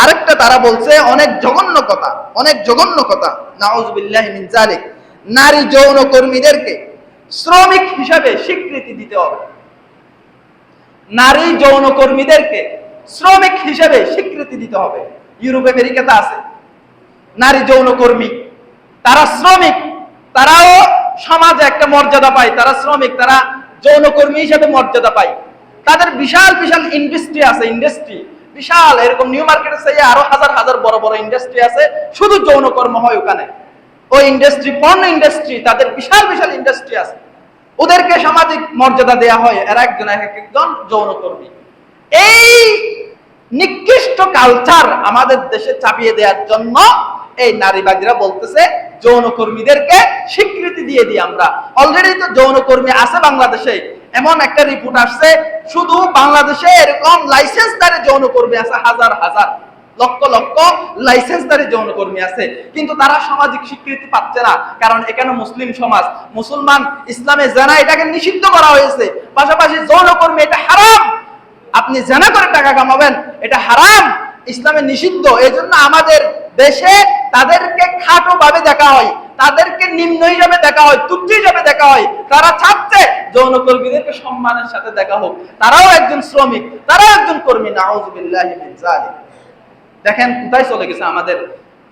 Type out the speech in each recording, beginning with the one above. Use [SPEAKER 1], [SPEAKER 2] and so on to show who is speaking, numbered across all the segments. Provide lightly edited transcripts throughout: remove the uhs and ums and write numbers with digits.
[SPEAKER 1] আরেকটা তারা বলছে অনেক জঘন্য কথা নাউযুবিল্লাহি মিন যালিক, নারী যৌন কর্মীদেরকে শ্রমিক হিসাবে স্বীকৃতি দিতে হবে। নারী যৌন কর্মীদেরকে শ্রমিক হিসাবে স্বীকৃতি দিতে হবে। ইউরোপ আমেরিকাতে আছে নারী যৌন কর্মী, তারা শ্রমিক, তারাও সমাজে একটা মর্যাদা পায়, তারা শ্রমিক, তারা যৌন কর্মী হিসেবে মর্যাদা পায়। তাদের বিশাল বিশাল ইন্ডাস্ট্রি আছে, বিশাল, এরকম নিউ মার্কেটের চাইতে আরো হাজার হাজার বড় বড় ইন্ডাস্ট্রি আছে, শুধু যৌন কর্ম হয় ওখানে। ওই ইন্ডাস্ট্রি, পর্ন ইন্ডাস্ট্রি, তাদের বিশাল বিশাল ইন্ডাস্ট্রি আছে, ওদেরকে সামাজিক মর্যাদা দেয়া হয়, এরা একজন যৌন কর্মী। এই নিকৃষ্ট কালচার আমাদের দেশে চাপিয়ে দেওয়ার জন্য এই নারীবাদীরা বলতেছে যৌনকর্মীদেরকে স্বীকৃতি দিয়ে দিই আমরা। অলরেডি তো যৌনকর্মী আছে বাংলাদেশে, এমন একটা রিপোর্ট আসছে শুধু বাংলাদেশে এরকম লাইসেন্সধারী যৌনকর্মী আছে হাজার হাজার, লক্ষ লক্ষ লাইসেন্সধারী যৌনকর্মী আছে, কিন্তু তারা সামাজিক স্বীকৃতি পাচ্ছে না। কারণ এখানে মুসলিম সমাজ, মুসলমান, ইসলামে জানা এটাকে নিষিদ্ধ করা হয়েছে, পাশাপাশি যৌনকর্মী এটা হারাম, আপনি জানা করে টাকা কামাবেন, এটা হারাম, ইসলামে নিষিদ্ধ। এই জন্য আমাদের দেশে তাদেরকে খাটো ভাবে দেখা হয়, তাদেরকে নিম্ন হিসাবে দেখা হয়, তুচ্ছ হিসাবে দেখা হয়। তারা চাচ্ছে যৌনকর্মীদেরকে সম্মানের সাথে দেখা হোক, তারাও একজন শ্রমিক, তারাও একজন কর্মী। নাউযুবিল্লাহি মিন যালিক। দেখেন কোথায় চলে গেছে আমাদের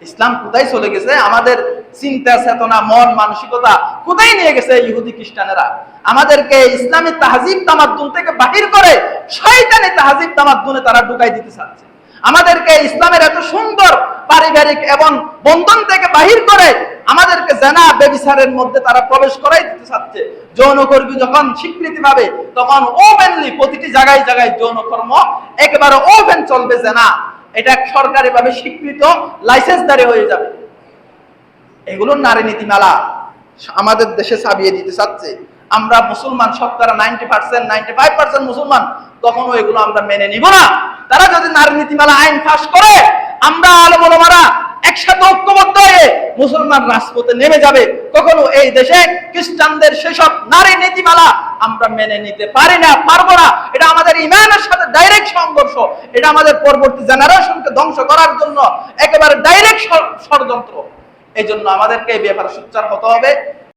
[SPEAKER 1] ইসলাম, কোথায় চলে গেছে আমাদের চিন্তা চেতনা, মন মানসিকতা কোথায় নিয়ে গেছে ইহুদি খ্রিস্টানেরা। আমাদেরকে ইসলামী তাহজিব তামাদ্দুন থেকে বাহির করে শয়তানি তাহজিব তামাদ্দুনে তারা ঢুকাই দিতে চাচ্ছে। আমাদেরকে ইসলামের এত সুন্দর পারিবারিক এবং বন্ধন থেকে বাহির করে আমাদেরকে জানা ব্যভিচারের মধ্যে তারা প্রবেশ করাই দিতে চাচ্ছে। যৌনকর্মী যখন স্বীকৃতি পাবে তখন ওপেনলি প্রতিটি জায়গায় জায়গায় যৌনকর্ম একেবারে ওপেন চলবে, জানা এটা সরকারি ভাবে স্বীকৃত লাইসেন্সধারী হয়ে যাবে। এগুলো নারী নীতিমালা আমাদের দেশে ছাপিয়ে দিতে চাচ্ছে। আমরা মুসলমান শতকরা 90%, 95% মুসলমান, কখনো এগুলো আমরা মেনে নিব না। তারা যদি নারী নীতিমালা আইন পাস করে, আমরা আলেম ওলামারা একসাথে ঐক্যবদ্ধ হয়ে মুসলমান রাজপথে নেমে যাবে। কখনো এই দেশে খ্রিস্টানদের সেসব নারী নীতিমালা আমরা মেনে নিতে পারি না, পারবো না। এটা আমাদের ঈমানের সাথে ডাইরেক্ট সংঘর্ষ, এটা আমাদের পরবর্তী জেনারেশনকে ধ্বংস করার জন্য একেবারে ডাইরেক্ট ষড়যন্ত্র। এই জন্য আমাদেরকে এই ব্যাপারে সোচ্চার হতে হবে।